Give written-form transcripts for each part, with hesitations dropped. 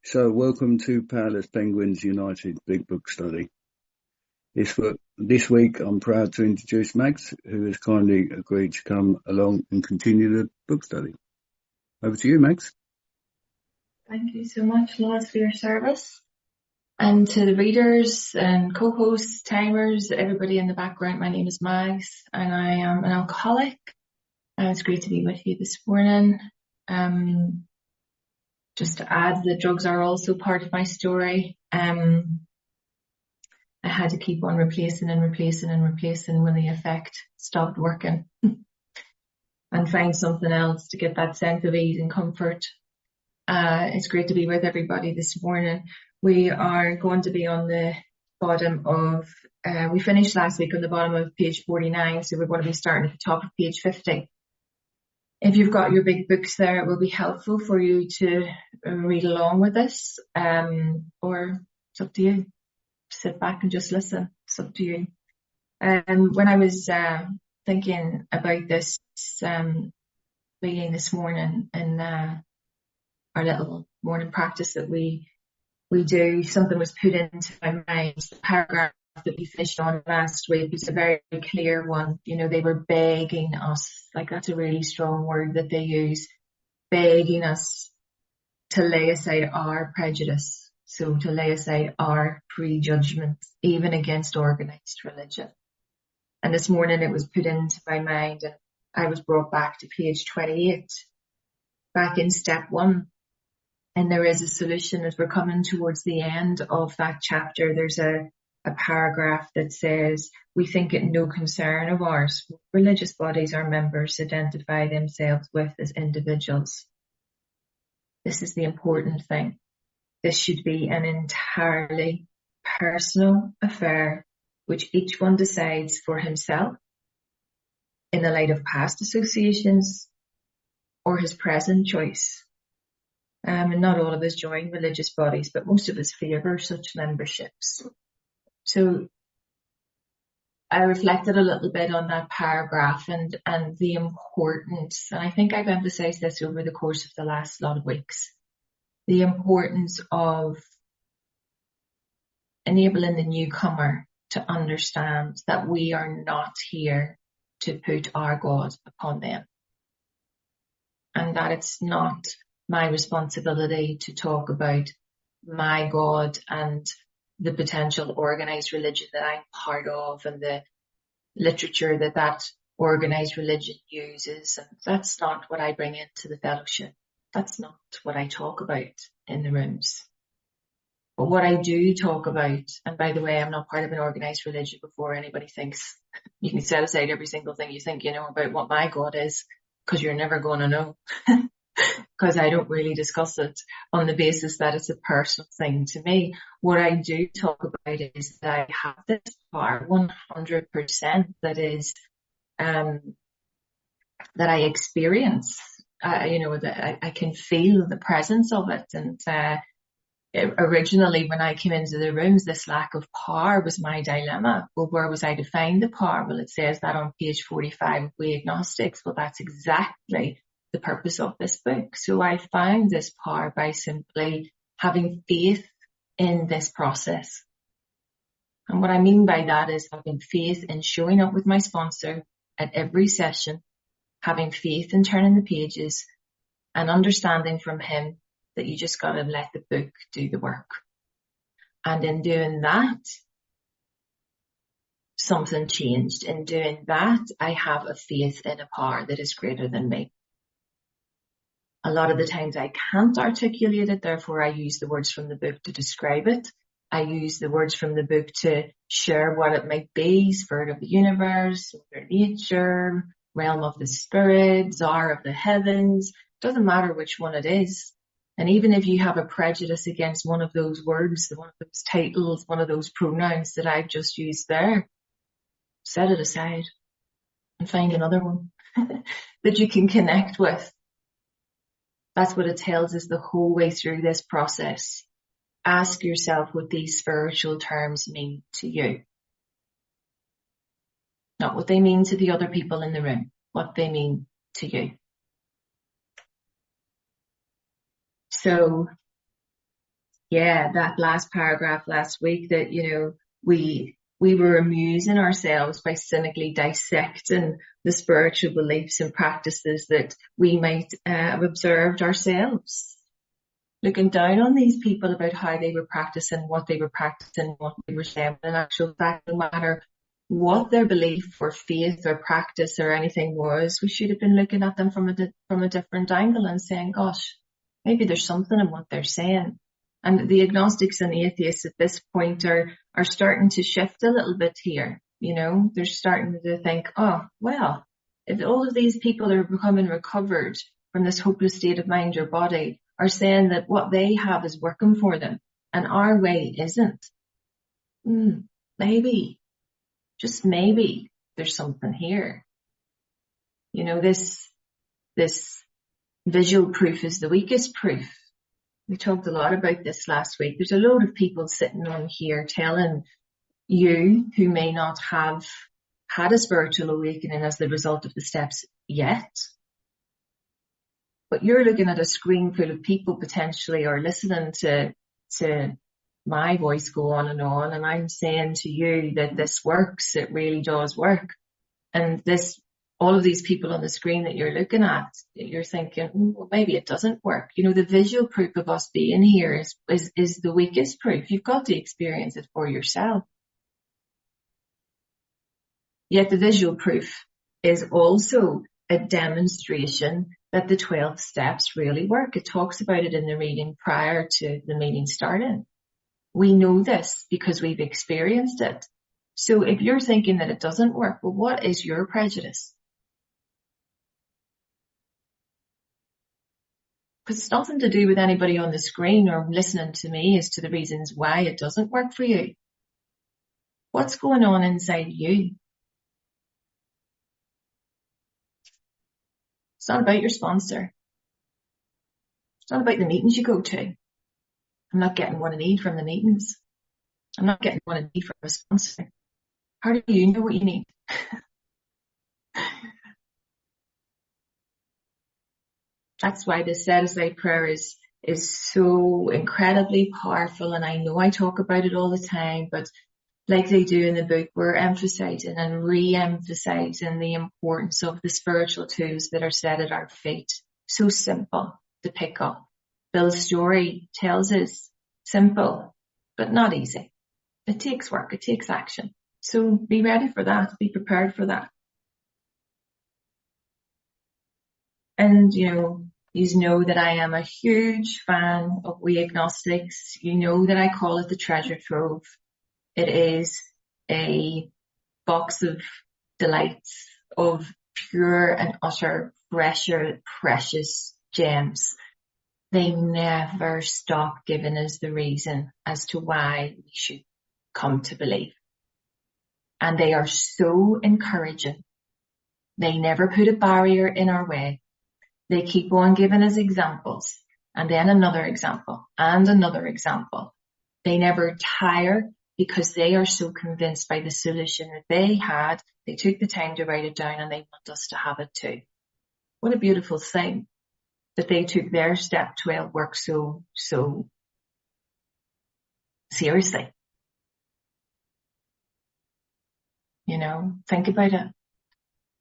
So, welcome to Powerless Penguins United Big Book Study. This week, I'm proud to introduce Max, who has kindly agreed to come along and continue the book study. Over to you, Max. Thank you so much, lads, for your service. And to the readers and co-hosts, timers, everybody in the background, my name is Max, and I am an alcoholic. And it's great to be with you this morning. Just to add, the drugs are also part of my story. I had to keep on replacing when the effect stopped working and find something else to get that sense of ease and comfort. It's great to be with everybody this morning. We are going to be on the bottom of, we finished last week on the bottom of page 49, so we're going to be starting at the top of page 50. If you've got your big books there, it will be helpful for you to read along with us, or it's up to you. Sit back and just listen. It's up to you. When I was thinking about this reading this morning in our little morning practice that we do, something was put into my mind. The paragraph that we finished on last week was a very clear one. You know, they were begging us, like that's a really strong word that they use, begging us to lay aside our prejudice. So to lay aside our prejudgments, even against organised religion. And this morning it was put into my mind, and I was brought back to page 28, back in step 1. And there is a solution as we're coming towards the end of that chapter. There's a paragraph that says, we think it no concern of ours. Religious bodies our members identify themselves with as individuals. This is the important thing. This should be an entirely personal affair which each one decides for himself in the light of past associations or his present choice. And not all of us join religious bodies, but most of us favour such memberships. So I reflected a little bit on that paragraph and the importance, and I think I've emphasised this over the course of the last lot of weeks, the importance of enabling the newcomer to understand that we are not here to put our God upon them. And that it's not my responsibility to talk about my God and the potential organised religion that I'm part of and the literature that organised religion uses. And that's not what I bring into the fellowship. That's not what I talk about in the rooms. But what I do talk about, and by the way, I'm not part of an organised religion before anybody thinks you can set aside every single thing you think you know about what my God is, because you're never going to know. Because I don't really discuss it on the basis that it's a personal thing to me. What I do talk about is that I have this power 100% that is, that I experience, that I can feel the presence of it. And, originally when I came into the rooms, this lack of power was my dilemma. Well, where was I to find the power? Well, it says that on page 45 of We Agnostics. Well, that's exactly the purpose of this book. So I found this power by simply having faith in this process. And what I mean by that is having faith in showing up with my sponsor at every session, having faith in turning the pages, and understanding from him that you just got to let the book do the work. And in doing that, something changed. In doing that, I have a faith in a power that is greater than me. A lot of the times I can't articulate it, therefore I use the words from the book to describe it. I use the words from the book to share what it might be: spirit of the universe, mother nature, realm of the spirit, czar of the heavens. Doesn't matter which one it is. And even if you have a prejudice against one of those words, one of those titles, one of those pronouns that I've just used there, set it aside and find another one that you can connect with. That's what it tells us the whole way through this process. Ask yourself what these spiritual terms mean to you. Not what they mean to the other people in the room, what they mean to you. So Yeah, that last paragraph last week that, we were amusing ourselves by cynically dissecting the spiritual beliefs and practices that we might have observed ourselves. Looking down on these people about how they were practicing, what they were practicing, what they were saying. In actual fact, no matter what their belief or faith or practice or anything was, we should have been looking at them from a different angle and saying, gosh, maybe there's something in what they're saying. And the agnostics and atheists at this point are starting to shift a little bit here. They're starting to think, oh, well, if all of these people are becoming recovered from this hopeless state of mind or body, are saying that what they have is working for them and our way isn't. Maybe, just maybe, there's something here. This visual proof is the weakest proof. We talked a lot about this last week. There's a load of people sitting on here telling you who may not have had a spiritual awakening as the result of the steps yet. But you're looking at a screen full of people potentially, or listening to my voice go on, and I'm saying to you that this works. It really does work. And all of these people on the screen that you're looking at, you're thinking, well, maybe it doesn't work. The visual proof of us being here is the weakest proof. You've got to experience it for yourself. Yet the visual proof is also a demonstration that the 12 steps really work. It talks about it in the reading prior to the meeting starting. We know this because we've experienced it. So if you're thinking that it doesn't work, well, what is your prejudice? Because it's nothing to do with anybody on the screen or listening to me as to the reasons why it doesn't work for you. What's going on inside you? It's not about your sponsor. It's not about the meetings you go to. I'm not getting what I need from the meetings. I'm not getting what I need from a sponsor. How do you know what you need? That's why the set aside prayer is so incredibly powerful. And I know I talk about it all the time, but like they do in the book, we're emphasizing and re-emphasizing the importance of the spiritual tools that are set at our feet. So simple to pick up. Bill's story tells us simple, but not easy. It takes work. It takes action. So be ready for that. Be prepared for that. And, you know that I am a huge fan of We Agnostics. You know that I call it the treasure trove. It is a box of delights, of pure and utter precious gems. They never stop giving us the reason as to why we should come to believe. And they are so encouraging. They never put a barrier in our way. They keep on giving us examples, and then another example, and another example. They never tire, because they are so convinced by the solution that they had. They took the time to write it down, and they want us to have it too. What a beautiful thing that they took their step 12 work so seriously. Think about it.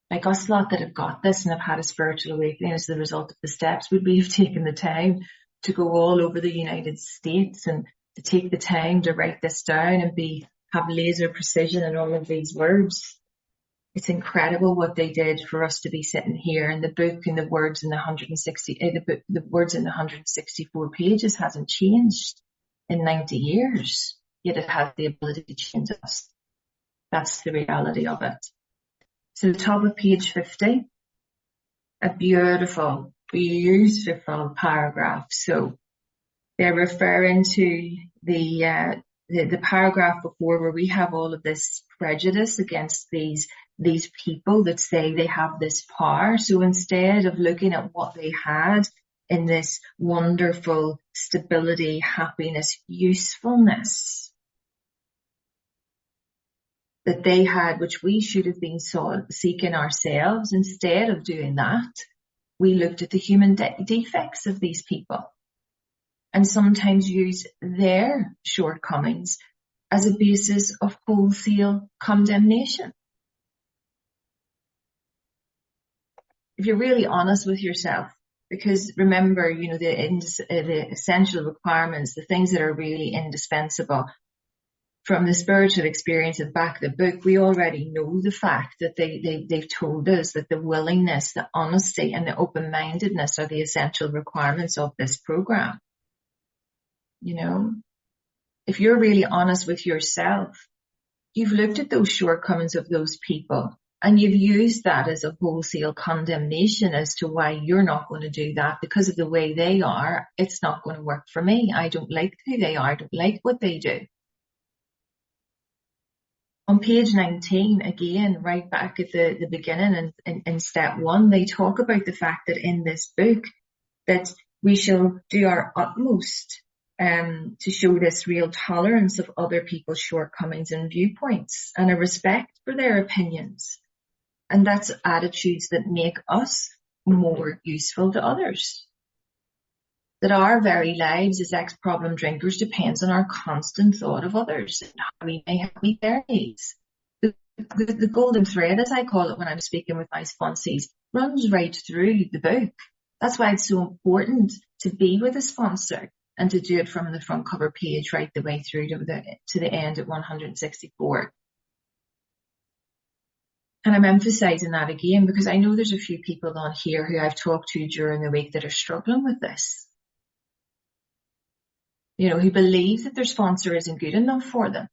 Like us lot that have got this and have had a spiritual awakening as the result of the steps, would we have taken the time to go all over the United States and to take the time to write this down and have laser precision in all of these words? It's incredible what they did for us to be sitting here. And the book and the words in the 164 pages hasn't changed in 90 years, yet it has the ability to change us. That's the reality of it. So the top of page 50, a beautiful paragraph. So they're referring to the paragraph before, where we have all of this prejudice against these people that say they have this power. So instead of looking at what they had in this wonderful stability, happiness, usefulness that they had, which we should have been seeking ourselves, instead of doing that, we looked at the human defects of these people. and sometimes use their shortcomings as a basis of wholesale condemnation. If you're really honest with yourself, because remember, the essential requirements, the things that are really indispensable from the spiritual experience of back the book, we already know the fact that they've told us that the willingness, the honesty, and the open-mindedness are the essential requirements of this program. If you're really honest with yourself, you've looked at those shortcomings of those people and you've used that as a wholesale condemnation as to why you're not going to do that because of the way they are. It's not going to work for me. I don't like who they are. I don't like what they do. On page 19, again, right back at the beginning and in step 1, they talk about the fact that in this book that we shall do our utmost to show this real tolerance of other people's shortcomings and viewpoints and a respect for their opinions. And that's attitudes that make us more useful to others. That our very lives as ex-problem drinkers depends on our constant thought of others and how we may meet their needs. The golden thread, as I call it when I'm speaking with my sponsees, runs right through the book. That's why it's so important to be with a sponsor and to do it from the front cover page right the way through to the end at 164. And I'm emphasizing that again because I know there's a few people on here who I've talked to during the week that are struggling with this. Who believe that their sponsor isn't good enough for them.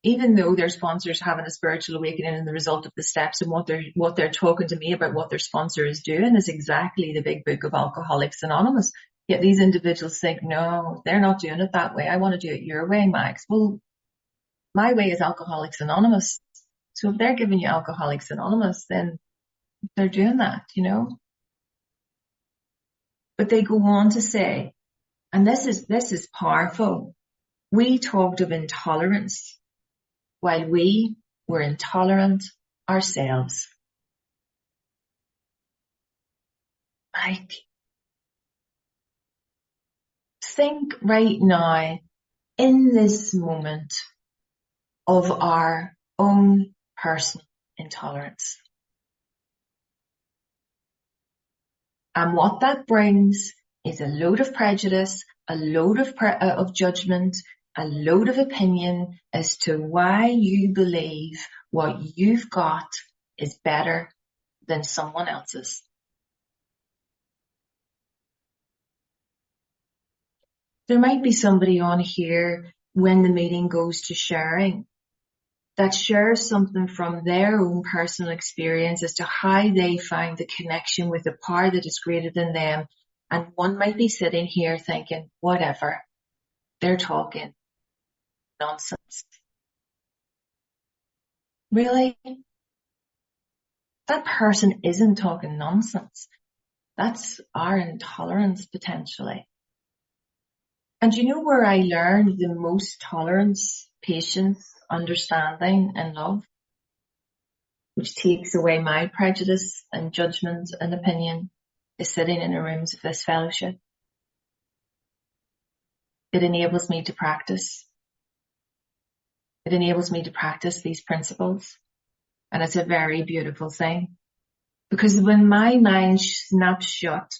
Even though their sponsor's having a spiritual awakening and the result of the steps and what they're talking to me about what their sponsor is doing is exactly the big book of Alcoholics Anonymous. Yet these individuals think, no, they're not doing it that way. I want to do it your way, Max. Well, my way is Alcoholics Anonymous. So if they're giving you Alcoholics Anonymous, then they're doing that, But they go on to say, and this is powerful. We talked of intolerance while we were intolerant ourselves. Like, think right now in this moment of our own personal intolerance. And what that brings is a load of prejudice, a load of judgment, a load of opinion as to why you believe what you've got is better than someone else's. There might be somebody on here when the meeting goes to sharing that shares something from their own personal experience as to how they find the connection with a power that is greater than them. And one might be sitting here thinking, whatever, they're talking nonsense. Really? That person isn't talking nonsense. That's our intolerance potentially. And you know where I learned the most tolerance, patience, understanding and love, which takes away my prejudice and judgment and opinion, is sitting in the rooms of this fellowship. It enables me to practice. It enables me to practice these principles. And it's a very beautiful thing. Because when my mind snaps shut,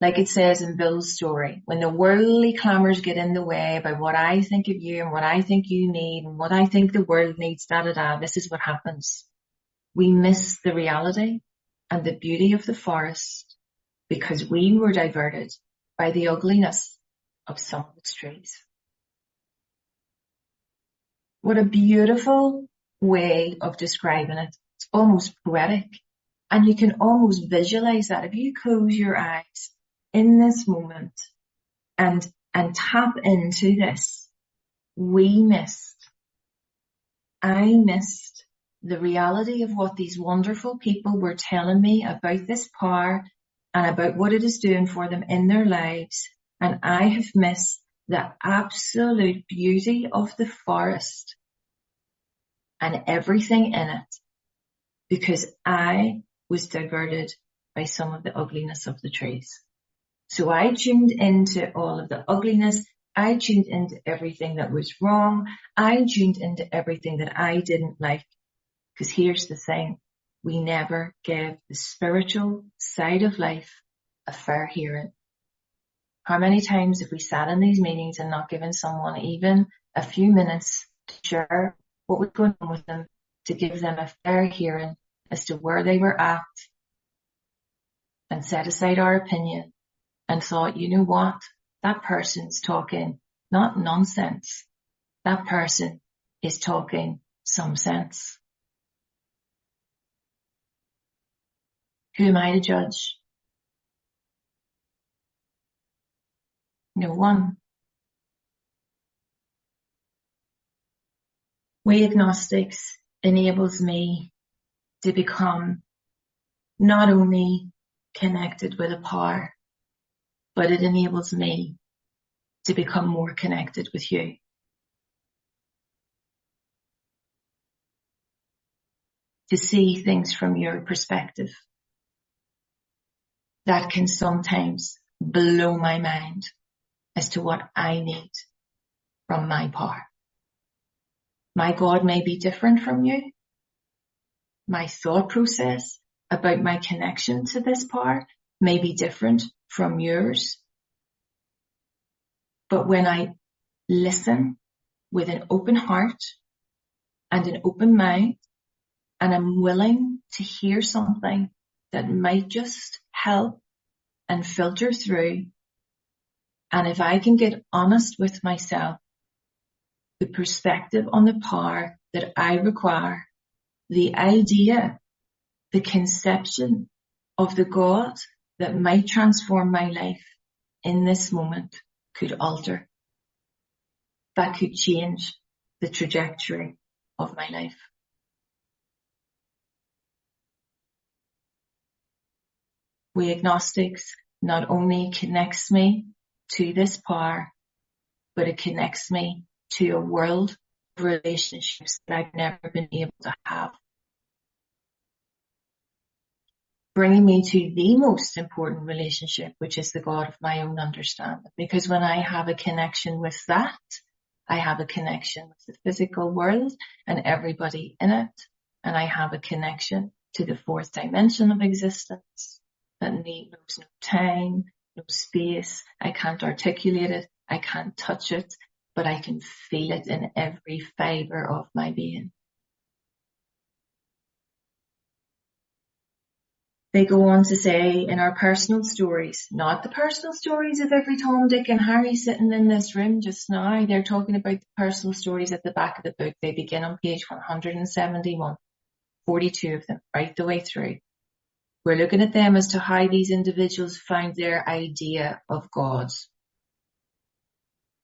like it says in Bill's story, when the worldly clamours get in the way about what I think of you and what I think you need and what I think the world needs, this is what happens. We miss the reality and the beauty of the forest because we were diverted by the ugliness of some of its trees. What a beautiful way of describing it. It's almost poetic. And you can almost visualize that. If you close your eyes in this moment and tap into this, I missed the reality of what these wonderful people were telling me about this power and about what it is doing for them in their lives. And I have missed the absolute beauty of the forest and everything in it because I was diverted by some of the ugliness of the trees. So I tuned into all of the ugliness. I tuned into everything that was wrong. I tuned into everything that I didn't like. Because here's the thing. We never give the spiritual side of life a fair hearing. How many times have we sat in these meetings and not given someone even a few minutes to share what was going on with them, to give them a fair hearing as to where they were at, and set aside our opinion and thought, you know what? That person's talking not nonsense. That person is talking some sense. Who am I to judge? No one. Way agnostics enables me to become not only connected with a power, but it enables me to become more connected with you. To see things from your perspective. That can sometimes blow my mind as to what I need from my power. My God may be different from you. My thought process about my connection to this power may be different from yours. But when I listen with an open heart and an open mind, and I'm willing to hear something that might just help and filter through, and if I can get honest with myself, the perspective on the power that I require, the idea, the conception of the God that might transform my life in this moment could alter. That could change the trajectory of my life. We agnostics not only connects me to this power, but it connects me to a world of relationships that I've never been able to have. Bringing me to the most important relationship, which is the God of my own understanding. Because when I have a connection with that, I have a connection with the physical world and everybody in it. And I have a connection to the fourth dimension of existence that knows no time, no space. I can't articulate it. I can't touch it, but I can feel it in every fiber of my being. They go on to say in our personal stories, not the personal stories of every Tom, Dick and Harry sitting in this room just now. They're talking about the personal stories at the back of the book. They begin on page 171, 42 of them, right the way through. We're looking at them as to how these individuals found their idea of God.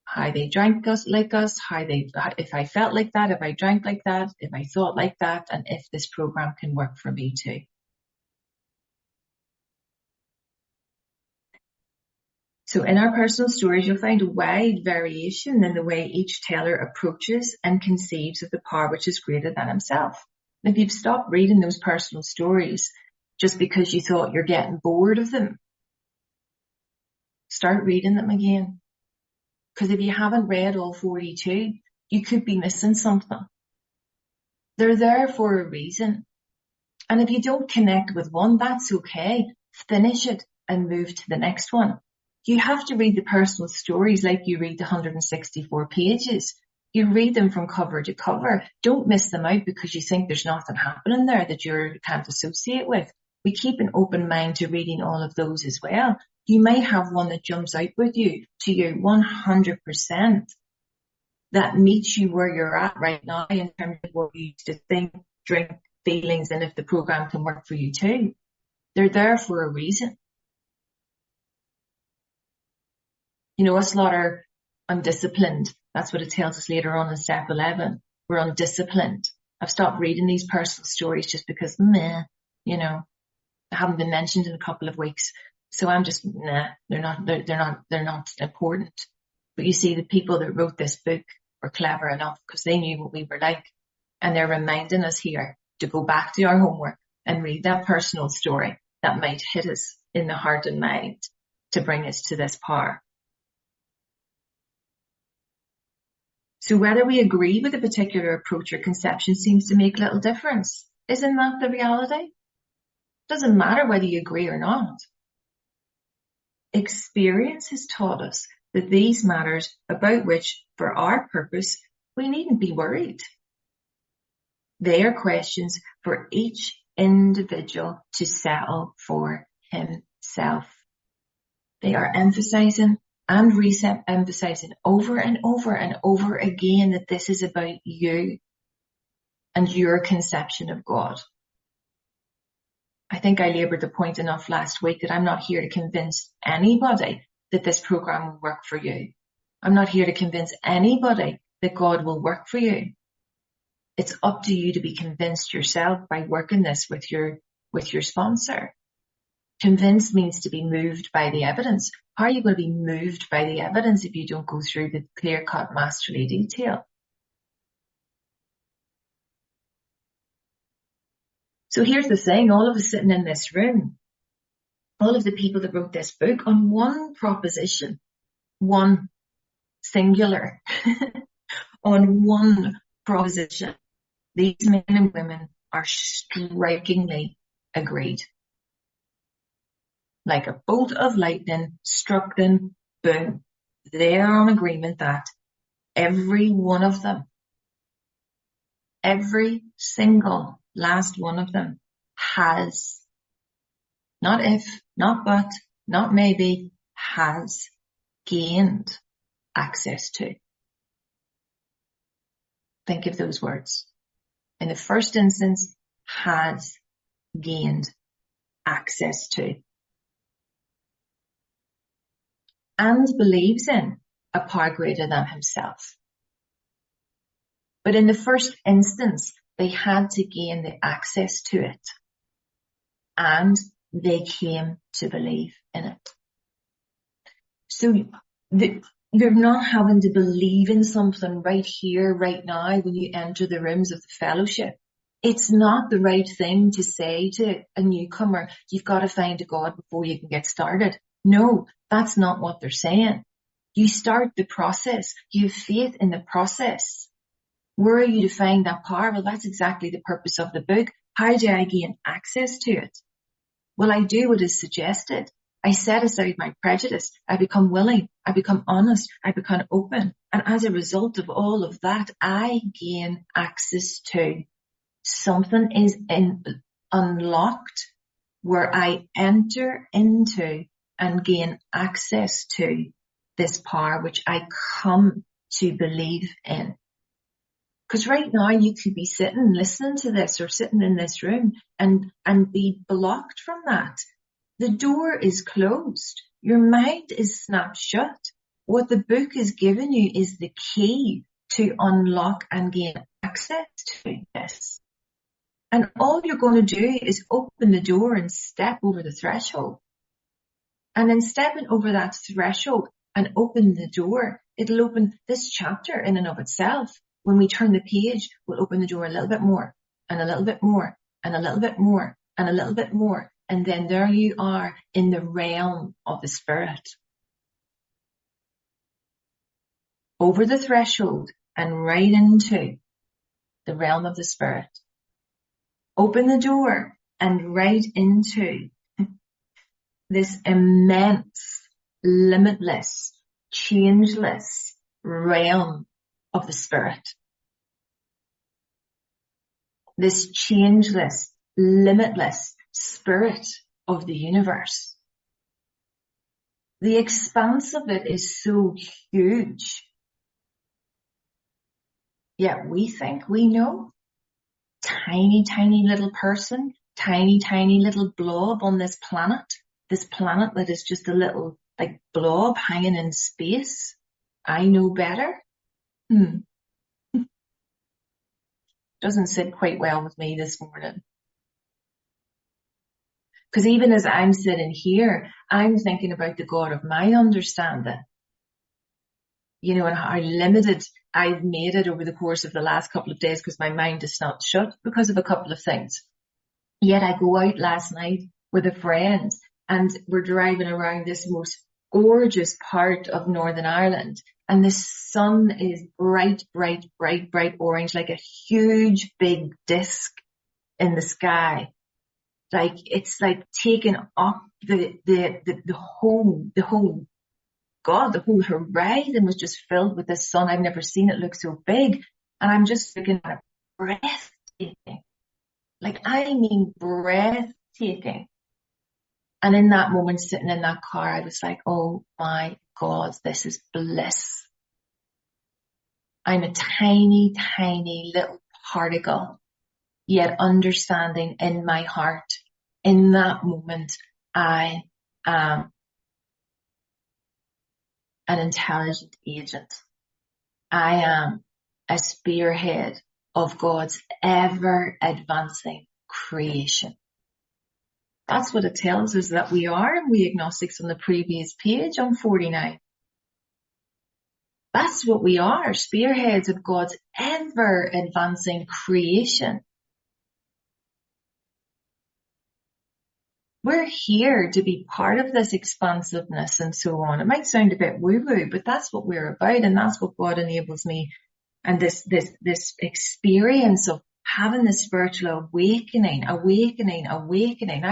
How they drank like us, if I felt like that, if I drank like that, if I thought like that, and if this program can work for me too. So in our personal stories, you'll find a wide variation in the way each teller approaches and conceives of the power which is greater than himself. And if you've stopped reading those personal stories just because you thought you're getting bored of them, start reading them again. Because if you haven't read all 42, you could be missing something. They're there for a reason. And if you don't connect with one, that's okay. Finish it and move to the next one. You have to read the personal stories like you read the 164 pages. You read them from cover to cover. Don't miss them out because you think there's nothing happening there that you can't associate with. We keep an open mind to reading all of those as well. You might have one that jumps out with you to you 100%. That meets you where you're at right now in terms of what you used to think, drink, feelings, and if the program can work for you too. They're there for a reason. You know, us lot are undisciplined. That's what it tells us later on in step 11. We're undisciplined. I've stopped reading these personal stories just because, they haven't been mentioned in a couple of weeks. So I'm just, they're not important. But you see, the people that wrote this book were clever enough because they knew what we were like. And they're reminding us here to go back to our homework and read that personal story that might hit us in the heart and mind to bring us to this power. So whether we agree with a particular approach or conception seems to make little difference. Isn't that the reality? Doesn't matter whether you agree or not. Experience has taught us that these matters about which, for our purpose, we needn't be worried. They are questions for each individual to settle for himself. They are emphasizing and emphasizing over and over and over again that this is about you and your conception of God. I think I laboured the point enough last week that I'm not here to convince anybody that this program will work for you. I'm not here to convince anybody that God will work for you. It's up to you to be convinced yourself by working this with your sponsor. Convinced means to be moved by the evidence. How are you going to be moved by the evidence if you don't go through the clear-cut masterly detail? So here's the thing, all of us sitting in this room, all of the people that wrote this book, on one proposition, one singular, on one proposition, these men and women are strikingly agreed. Like a bolt of lightning struck them, boom. They are on agreement that every one of them, every single last one of them has, not if, not but, not maybe, has gained access to. Think of those words. In the first instance, has gained access to. And believes in a power greater than himself. But in the first instance, they had to gain the access to it. And they came to believe in it. So you're not having to believe in something right here, right now, when you enter the rooms of the fellowship. It's not the right thing to say to a newcomer, you've got to find a God before you can get started. No, that's not what they're saying. You start the process. You have faith in the process. Where are you to find that power? Well, that's exactly the purpose of the book. How do I gain access to it? Well, I do what is suggested. I set aside my prejudice. I become willing. I become honest. I become open. And as a result of all of that, I gain access to something is unlocked where I enter into and gain access to this power which I come to believe in. Because right now you could be sitting listening to this or sitting in this room and be blocked from that. The door is closed. Your mind is snapped shut. What the book is giving you is the key to unlock and gain access to this. And all you're going to do is open the door and step over the threshold. And then stepping over that threshold and open the door, it'll open this chapter in and of itself. When we turn the page, we'll open the door a little bit more and a little bit more and a little bit more and a little bit more. And then there you are in the realm of the Spirit. Over the threshold and right into the realm of the Spirit. Open the door and right into this immense, limitless, changeless realm of the Spirit. This changeless, limitless Spirit of the universe. The expanse of it is so huge. Yet we think we know. Tiny, tiny little person, tiny, tiny little blob on this planet that is just a little like blob hanging in space. I know better. Doesn't sit quite well with me this morning. Because even as I'm sitting here, I'm thinking about the God of my understanding. You know, and how limited I've made it over the course of the last couple of days because my mind is not shut because of a couple of things. Yet I go out last night with a friend and we're driving around this most gorgeous part of Northern Ireland, and the sun is bright, bright, bright, bright orange, like a huge big disc in the sky. Like, it's like taking up the whole horizon was just filled with the sun. I've never seen it look so big. And I'm just looking at it, breathtaking. Like, I mean, breathtaking. And in that moment, sitting in that car, I was like, oh my God, this is bliss. I'm a tiny, tiny little particle, yet understanding in my heart, in that moment, I am an intelligent agent. I am a spearhead of God's ever advancing creation. That's what it tells us that we are, and we agnostics on the previous page on 49. That's what we are, spearheads of God's ever advancing creation. We're here to be part of this expansiveness and so on. It might sound a bit woo-woo, but that's what we're about, and that's what God enables me. And this experience of having this spiritual awakening. I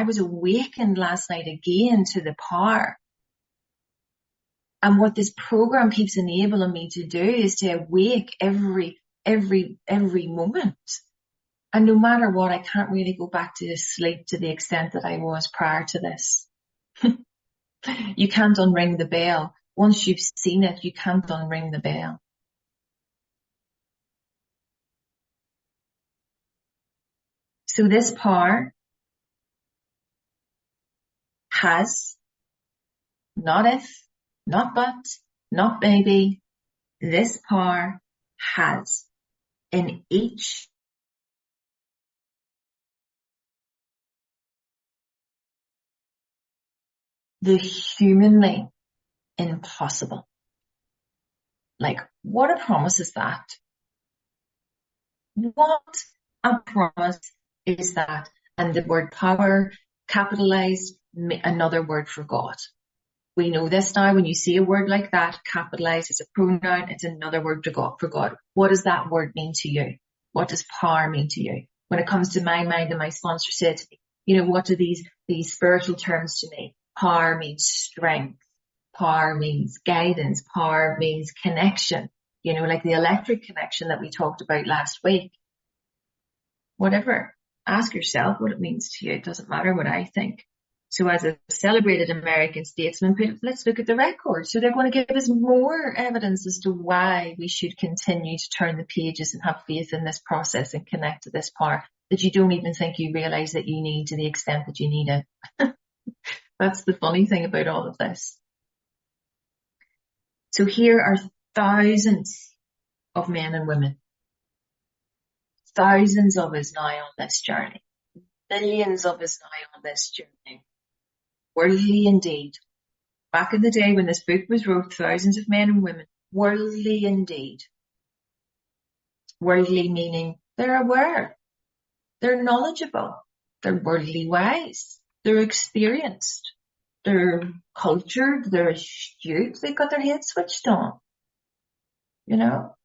was awakened last night again to the power. And what this program keeps enabling me to do is to awake every moment. And no matter what, I can't really go back to sleep to the extent that I was prior to this. You can't unring the bell. Once you've seen it, you can't unring the bell. So this power has, not if, not but, not maybe, this power has in each the humanly impossible. Like, what a promise is that? What a promise is that? And the word power, capitalized, another word for God. We know this now. When you see a word like that, capitalized, it's a pronoun, it's another word for God. What does that word mean to you? What does power mean to you? When it comes to my mind, and my sponsor said to me, you know, what are these spiritual terms to me? Power means strength. Power means guidance. Power means connection. You know, like the electric connection that we talked about last week. Whatever. Ask yourself what it means to you. It doesn't matter what I think. So as a celebrated American statesman, let's look at the record. So they're going to give us more evidence as to why we should continue to turn the pages and have faith in this process and connect to this power that you don't even think you realize that you need to the extent that you need it. That's the funny thing about all of this. So here are thousands of men and women. Thousands of us now on this journey. Millions of us now on this journey. Worldly indeed. Back in the day when this book was wrote, thousands of men and women. Worldly indeed. Worldly meaning they're aware. They're knowledgeable. They're worldly wise. They're experienced. They're cultured. They're astute. They've got their heads switched on. You know?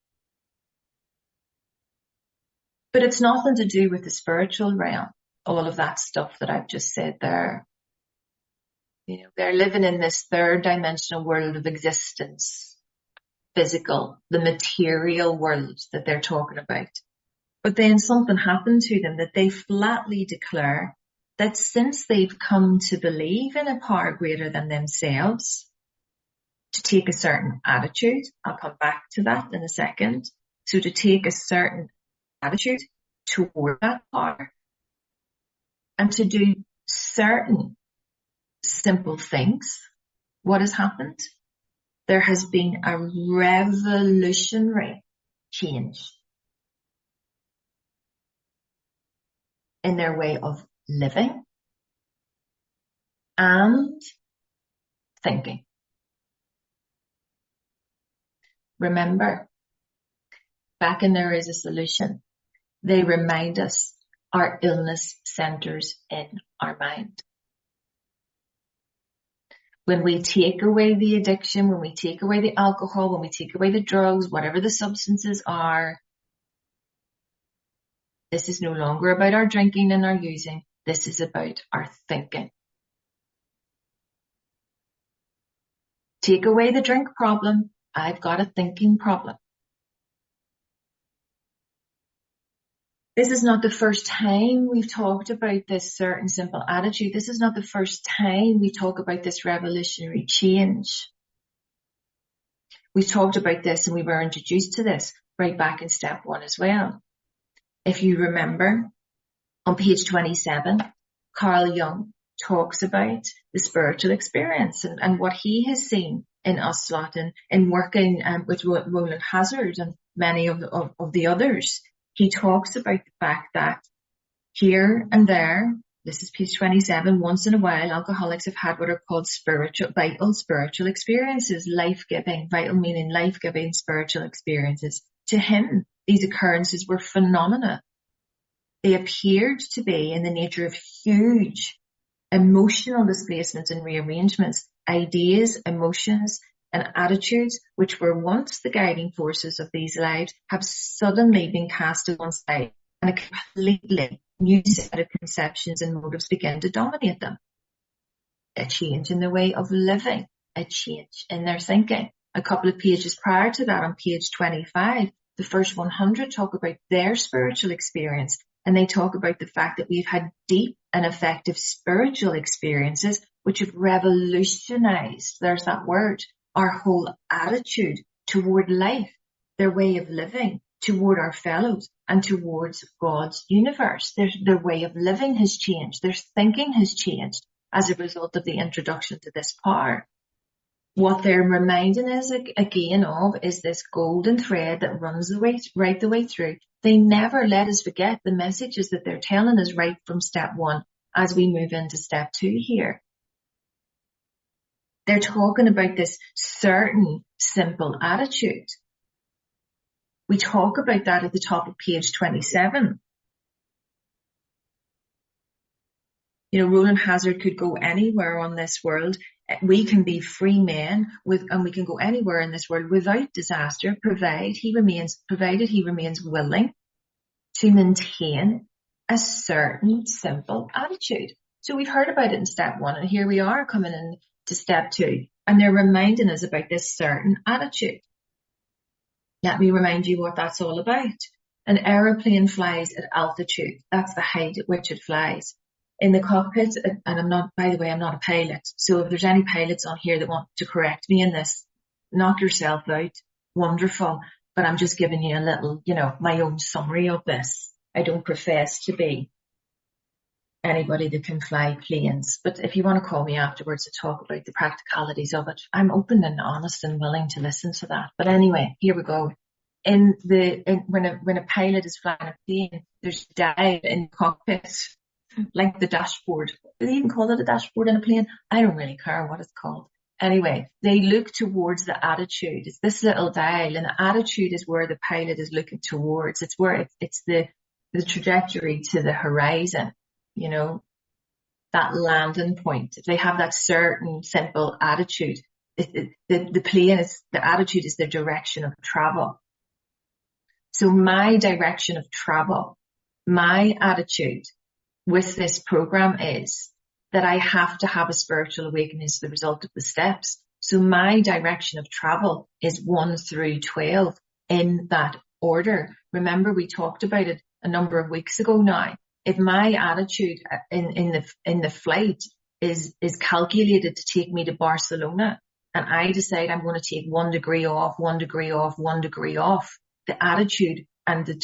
But it's nothing to do with the spiritual realm. All of that stuff that I've just said there. You know, they're living in this third dimensional world of existence. Physical, the material world that they're talking about. But then something happened to them that they flatly declare that since they've come to believe in a power greater than themselves, to take a certain attitude, I'll come back to that in a second. So to take a certain attitude toward that power and to do certain simple things, what has happened? There has been a revolutionary change in their way of living and thinking. Remember, back in There Is a Solution, they remind us our illness centers in our mind. When we take away the addiction, when we take away the alcohol, when we take away the drugs, whatever the substances are, this is no longer about our drinking and our using. This is about our thinking. Take away the drink problem. I've got a thinking problem. This is not the first time we've talked about this certain simple attitude. This is not the first time we talk about this revolutionary change. We've talked about this and we were introduced to this right back in step 1 as well. If you remember, on page 27, Carl Jung talks about the spiritual experience and what he has seen in Ocelot and in working with Roland Hazard and many of the others. He talks about the fact that here and there, this is page 27, once in a while, alcoholics have had what are called vital spiritual experiences, life-giving, vital meaning life-giving spiritual experiences. To him, these occurrences were phenomena. They appeared to be in the nature of huge emotional displacements and rearrangements, ideas, emotions, and attitudes which were once the guiding forces of these lives have suddenly been cast to one side, and a completely new set of conceptions and motives begin to dominate them. A change in their way of living, a change in their thinking. A couple of pages prior to that, on page 25, the first 100 talk about their spiritual experience, and they talk about the fact that we've had deep and effective spiritual experiences which have revolutionized, there's that word, our whole attitude toward life, their way of living, toward our fellows, and towards God's universe. Their way of living has changed. Their thinking has changed as a result of the introduction to this power. What they're reminding us again of is this golden thread that runs right the way through. They never let us forget the messages that they're telling us right from step 1 as we move into step 2 here. They're talking about this certain simple attitude. We talk about that at the top of page 27. You know, Roland Hazard could go anywhere on this world. We can be free men and we can go anywhere in this world without disaster, provided he remains willing to maintain a certain simple attitude. So we've heard about it in step 1, and here we are coming in to step 2, and they're reminding us about this certain attitude. Let me remind you what that's all about. An aeroplane flies at altitude. That's the height at which it flies. In the cockpit, and I'm not a pilot. So if there's any pilots on here that want to correct me in this, knock yourself out. Wonderful. But I'm just giving you a little, my own summary of this. I don't profess to be anybody that can fly planes. But if you want to call me afterwards to talk about the practicalities of it, I'm open and honest and willing to listen to that. But anyway, here we go. When a pilot is flying a plane, there's a dial in the cockpit, like the dashboard. Do they even call it a dashboard in a plane? I don't really care what it's called. Anyway, they look towards the attitude. It's this little dial, and the attitude is where the pilot is looking towards. It's where it's the trajectory to the horizon, that landing point. If they have that certain simple attitude, the attitude is the direction of travel. So my direction of travel, my attitude with this program is that I have to have a spiritual awakening as the result of the steps. So my direction of travel is 1 through 12 in that order. Remember, we talked about it a number of weeks ago now. If my attitude in the flight is calculated to take me to Barcelona, and I decide I'm going to take 1 degree off, 1 degree off, 1 degree off, the attitude and the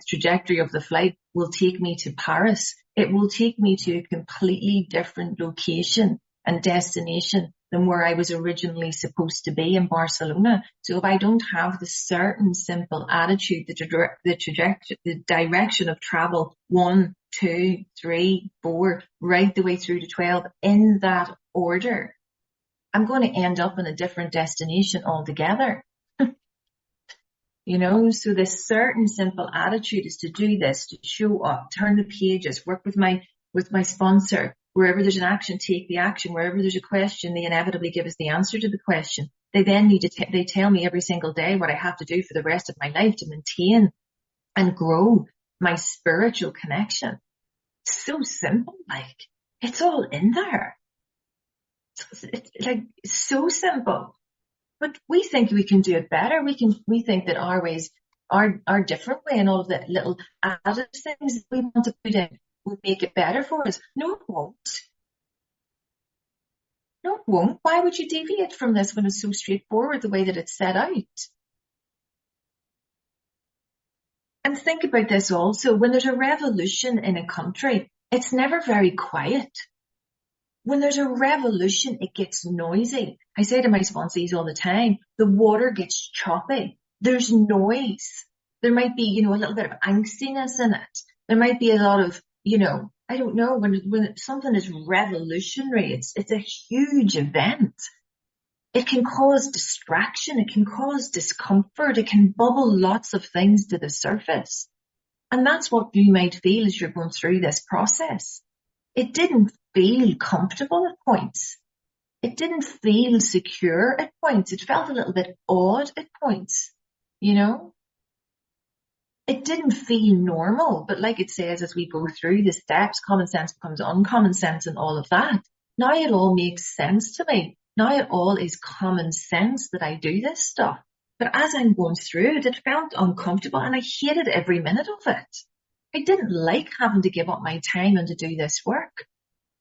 trajectory of the flight will take me to Paris. It will take me to a completely different location and destination than where I was originally supposed to be in Barcelona. So if I don't have the certain simple attitude, the direction of travel 1, 2, 3, 4, right the way through to 12 in that order, I'm going to end up in a different destination altogether. So this certain simple attitude is to do this, to show up, turn the pages, work with my sponsor, Wherever there's an action, take the action. Wherever there's a question, they inevitably give us the answer to the question. They then need to, they tell me every single day what I have to do for the rest of my life to maintain and grow my spiritual connection. It's so simple, like, it's all in there. It's like, it's so simple. But we think we can do it better. We think that our ways are different way, and all of the little added things that we want to put in would make it better for us. No, it won't. No, it won't. Why would you deviate from this when it's so straightforward the way that it's set out? And think about this also. When there's a revolution in a country, it's never very quiet. When there's a revolution, it gets noisy. I say to my sponsees all the time, the water gets choppy. There's noise. There might be, a little bit of angstiness in it. There might be a lot of, I don't know, when something is revolutionary, it's a huge event. It can cause distraction. It can cause discomfort. It can bubble lots of things to the surface. And that's what you might feel as you're going through this process. It didn't feel comfortable at points. It didn't feel secure at points. It felt a little bit odd at points, It didn't feel normal, but like it says, as we go through the steps, common sense becomes uncommon sense and all of that. Now it all makes sense to me. Now it all is common sense that I do this stuff. But as I'm going through it, it felt uncomfortable and I hated every minute of it. I didn't like having to give up my time and to do this work.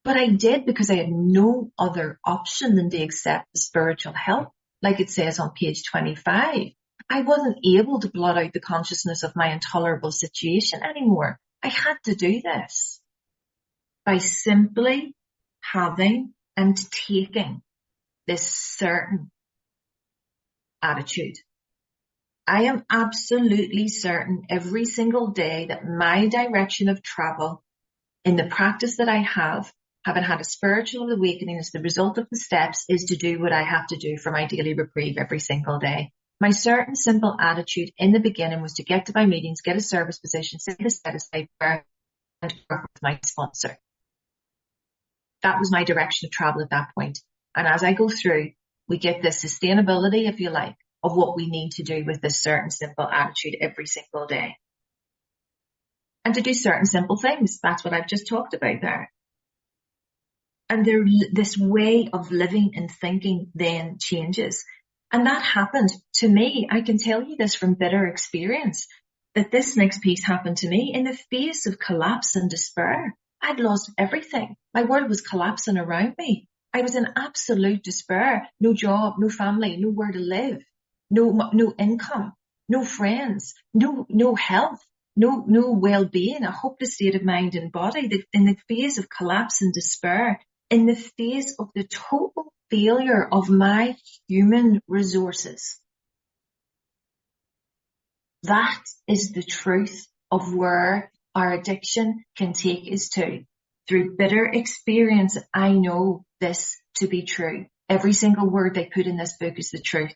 But I did because I had no other option than to accept the spiritual help. Like it says on page 25, I wasn't able to blot out the consciousness of my intolerable situation anymore. I had to do this by simply having and taking this certain attitude. I am absolutely certain every single day that my direction of travel in the practice that I have, having had a spiritual awakening as the result of the steps, is to do what I have to do for my daily reprieve every single day. My certain simple attitude in the beginning was to get to my meetings, get a service position, sit a satisfied prayer, and work with my sponsor. That was my direction of travel at that point. And as I go through, we get this sustainability, if you like, of what we need to do with this certain simple attitude every single day. And to do certain simple things. That's what I've just talked about there. And this way of living and thinking then changes. And that happened to me. I can tell you this from bitter experience, that this next piece happened to me in the face of collapse and despair. I'd lost everything. My world was collapsing around me. I was in absolute despair. No job, no family, nowhere to live, no income, no friends, no health, no well-being, a hopeless state of mind and body. In the phase of collapse and despair, in the face of the total failure of my human resources. That is the truth of where our addiction can take us to. Through bitter experience, I know this to be true. Every single word they put in this book is the truth.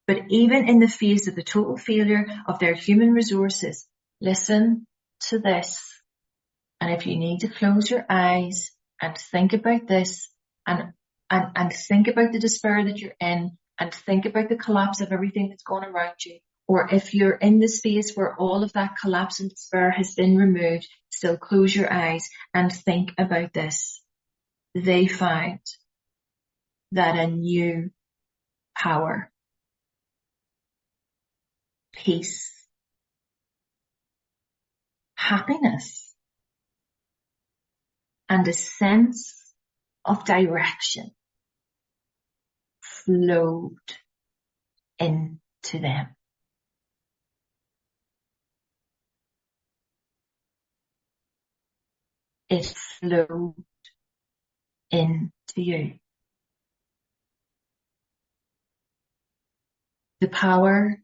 But even in the face of the total failure of their human resources, listen to this. And if you need to close your eyes and think about this and think about the despair that you're in and think about the collapse of everything that's going around you, or if you're in the space where all of that collapse and despair has been removed, still close your eyes and think about this. They found that a new power, peace, happiness, and a sense of direction flowed into them. It flowed into you. The power,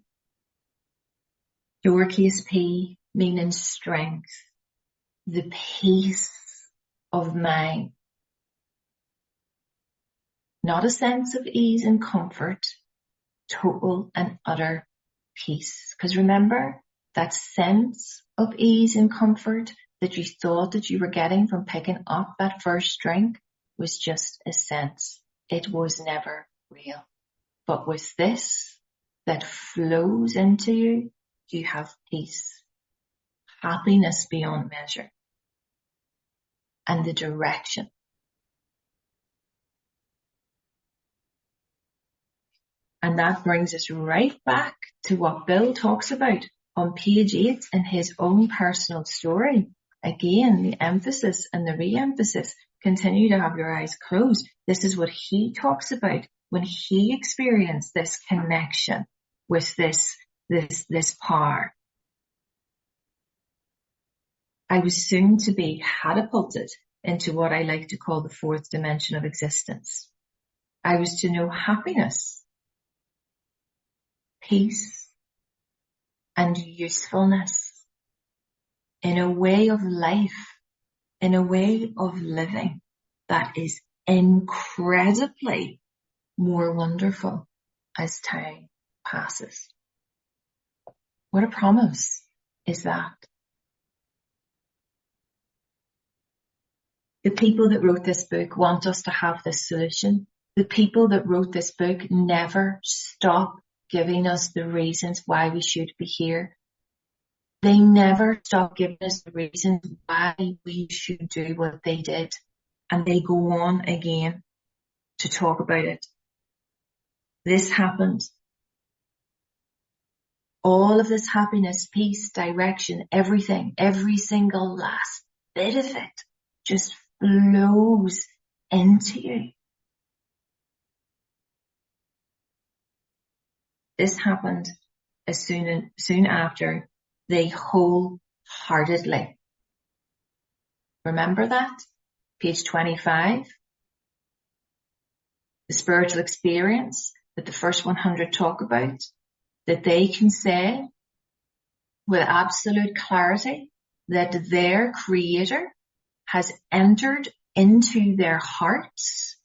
lowercase p, meaning strength, the peace of mind. Not a sense of ease and comfort, total and utter peace. Because remember, that sense of ease and comfort, that you thought that you were getting from picking up that first drink was just a sense. It was never real. But with this that flows into you, you have peace, happiness beyond measure, and the direction. And that brings us right back to what Bill talks about on page 8 in his own personal story. Again, the emphasis and the re-emphasis. Continue to have your eyes closed. This is what he talks about when he experienced this connection with this power. I was soon to be catapulted into what I like to call the fourth dimension of existence. I was to know happiness, peace, and usefulness in a way of life, in a way of living that is incredibly more wonderful as time passes. What a promise is that? The people that wrote this book want us to have this solution. The people that wrote this book never stop giving us the reasons why we should be here. They never stop giving us the reasons why we should do what they did. And they go on again to talk about it. This happened. All of this happiness, peace, direction, everything, every single last bit of it just flows into you. This happened as soon after they wholeheartedly. Remember that? Page 25. The spiritual experience that the first 100 talk about, that they can say with absolute clarity that their creator has entered into their hearts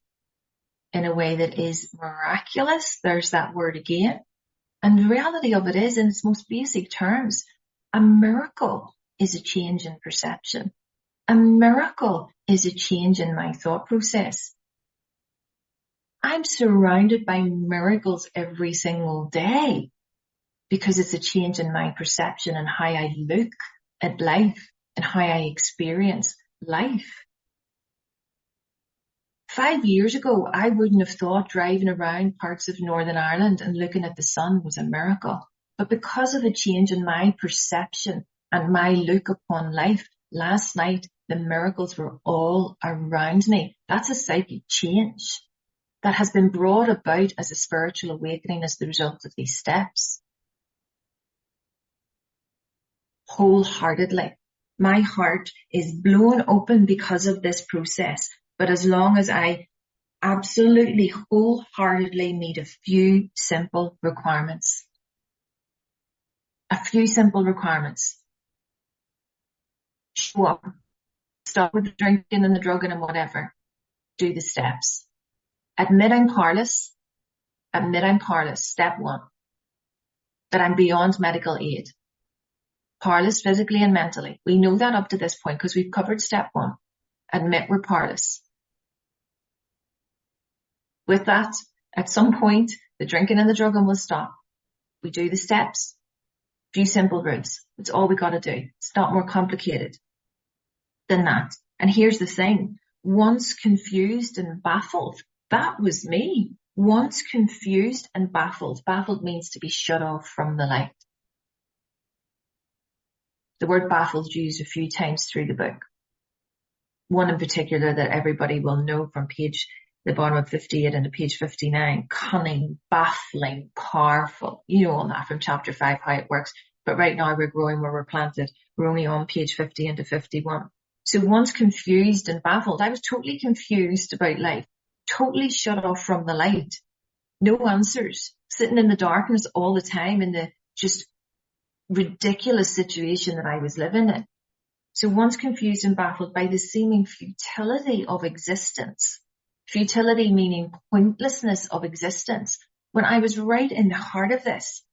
in a way that is miraculous. There's that word again. And the reality of it is, in its most basic terms, a miracle is a change in perception. A miracle is a change in my thought process. I'm surrounded by miracles every single day because it's a change in my perception and how I look at life and how I experience life. 5 years ago, I wouldn't have thought driving around parts of Northern Ireland and looking at the sun was a miracle. But because of a change in my perception and my look upon life, last night, the miracles were all around me. That's a psychic change that has been brought about as a spiritual awakening as the result of these steps. Wholeheartedly. My heart is blown open because of this process. But as long as I absolutely wholeheartedly meet a few simple requirements. A few simple requirements. Show up. Stop with the drinking and the drugging and whatever. Do the steps. Admit I'm powerless. Admit I'm powerless. Step 1. That I'm beyond medical aid. Powerless physically and mentally. We know that up to this point because we've covered step 1. Admit we're powerless. With that, at some point, the drinking and the drugging will stop. We do the steps. Few simple routes. That's all we got to do. It's not more complicated than that. And here's the thing. Once confused and baffled, that was me. Once confused and baffled. Baffled means to be shut off from the light. The word baffled is used a few times through the book. One in particular that everybody will know from the bottom of 58 and to page 59. Cunning, baffling, powerful. You know all that from chapter 5, how it works. But right now we're growing where we're planted. We're only on page 50 and to 51. So once confused and baffled, I was totally confused about life. Totally shut off from the light. No answers. Sitting in the darkness all the time in the just ridiculous situation that I was living in. So once confused and baffled by the seeming futility of existence, futility meaning pointlessness of existence, when I was right in the heart of this,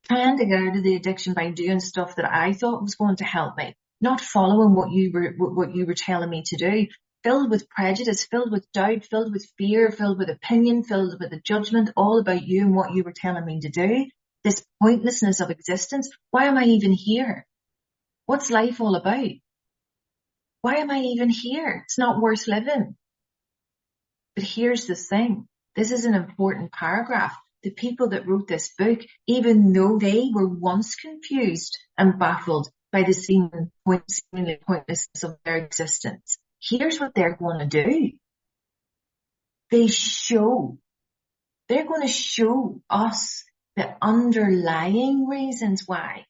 trying to get out of the addiction by doing stuff that I thought was going to help me, not following what you were telling me to do, filled with prejudice, filled with doubt, filled with fear, filled with opinion, filled with a judgment, all about you and what you were telling me to do. This pointlessness of existence. Why am I even here? What's life all about? Why am I even here? It's not worth living. But here's the thing. This is an important paragraph. The people that wrote this book, even though they were once confused and baffled by the seemingly pointlessness of their existence, here's what they're going to do. They're going to show us the underlying reasons why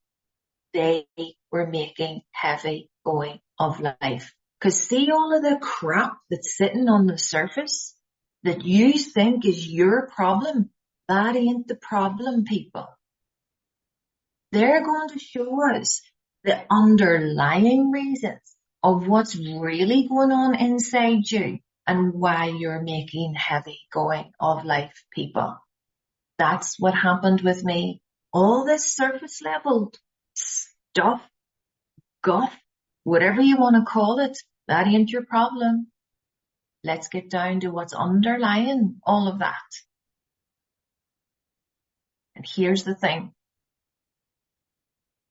they were making heavy going of life. Because see all of the crap that's sitting on the surface that you think is your problem? That ain't the problem, people. They're going to show us the underlying reasons of what's really going on inside you and why you're making heavy going of life, people. That's what happened with me. All this surface level stuff, guff, whatever you want to call it, that ain't your problem. Let's get down to what's underlying all of that. And here's the thing.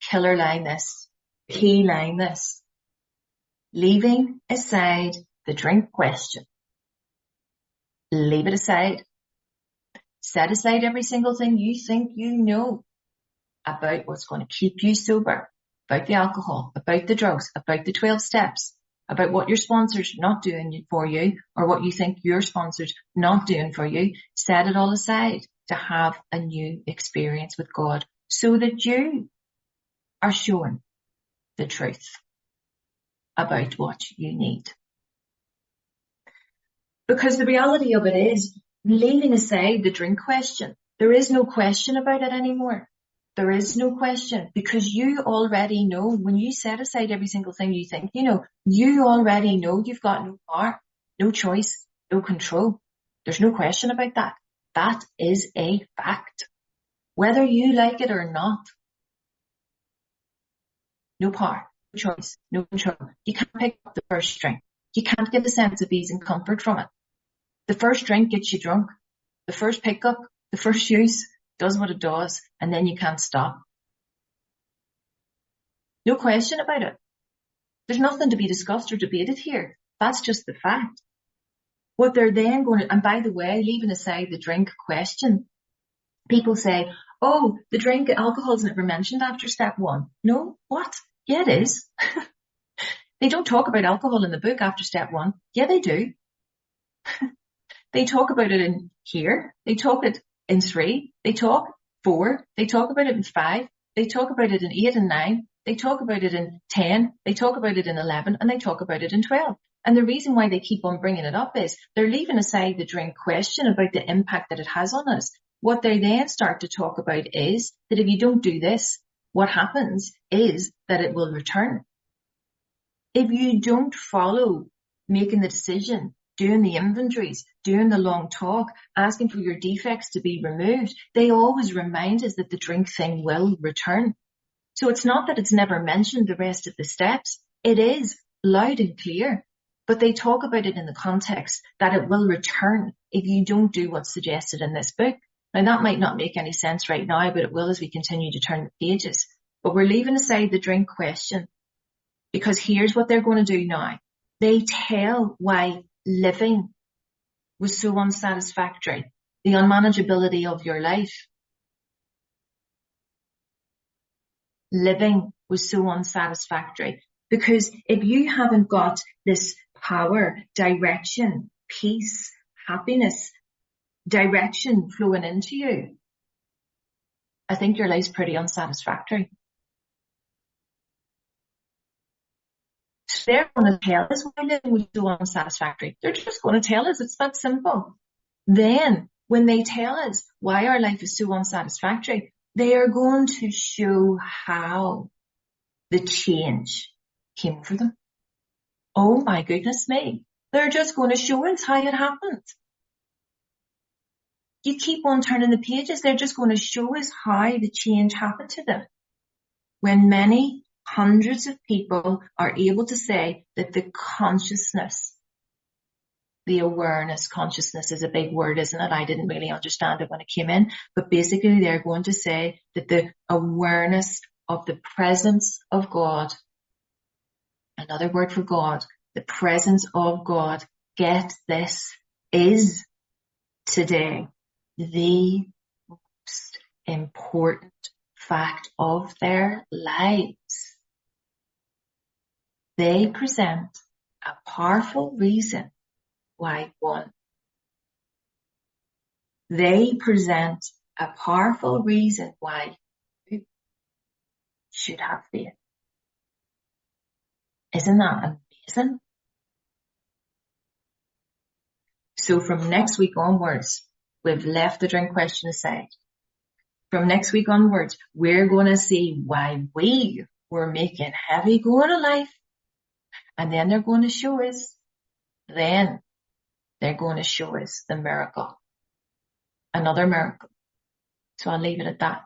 Killer line this. Key line this. Leaving aside the drink question. Leave it aside. Set aside every single thing you think you know about what's going to keep you sober, about the alcohol, about the drugs, about the 12 steps, about what your sponsor's not doing for you or what you think your sponsor's not doing for you. Set it all aside to have a new experience with God so that you are shown the truth about what you need. Because the reality of it is, leaving aside the drink question, there is no question about it anymore. There is no question, because you already know, when you set aside every single thing you think, you already know you've got no power, no choice, no control. There's no question about that. That is a fact. Whether you like it or not. No power, no choice, no control. You can't pick up the first drink. You can't get a sense of ease and comfort from it. The first drink gets you drunk. The first pickup, the first use does what it does, and then you can't stop. No question about it. There's nothing to be discussed or debated here. That's just the fact. What they're then going to, and by the way, leaving aside the drink question, people say, oh, the drink, alcohol's never mentioned after step 1. No, what? Yeah, it is. They don't talk about alcohol in the book after step 1. Yeah, they do. They talk about it in here. They talk it in 3. They talk 4. They talk about it in 5. They talk about it in 8 and 9. They talk about it in 10. They talk about it in 11. And they talk about it in 12. And the reason why they keep on bringing it up is they're leaving aside the drink question about the impact that it has on us. What they then start to talk about is that if you don't do this, what happens is that it will return. If you don't follow making the decision, doing the inventories, doing the long talk, asking for your defects to be removed, they always remind us that the drink thing will return. So it's not that it's never mentioned the rest of the steps. It is loud and clear, but they talk about it in the context that it will return if you don't do what's suggested in this book. Now that might not make any sense right now, but it will as we continue to turn the pages. But we're leaving aside the drink question, because here's what they're going to do now. They tell why living was so unsatisfactory, the unmanageability of your life. Living was so unsatisfactory because if you haven't got this power, direction, peace, happiness, direction flowing into you, I think your life's pretty unsatisfactory. So they're going to tell us why living was so unsatisfactory. They're just going to tell us it's that simple. Then, when they tell us why our life is so unsatisfactory, they are going to show how the change came for them. Oh my goodness me. They're just going to show us how it happened. You keep on turning the pages, they're just going to show us how the change happened to them. When many hundreds of people are able to say that the consciousness, the awareness, consciousness is a big word, isn't it? I didn't really understand it when it came in, but basically they're going to say that the awareness of the presence of God, another word for God, the presence of God, get this, is today the most important fact of their lives. They present a powerful reason why one. They present a powerful reason why you should have faith. Isn't that amazing? So from next week onwards, we've left the drink question aside. From next week onwards, we're going to see why we were making heavy going of life. And then they're going to show us. Then they're going to show us the miracle. Another miracle. So I'll leave it at that.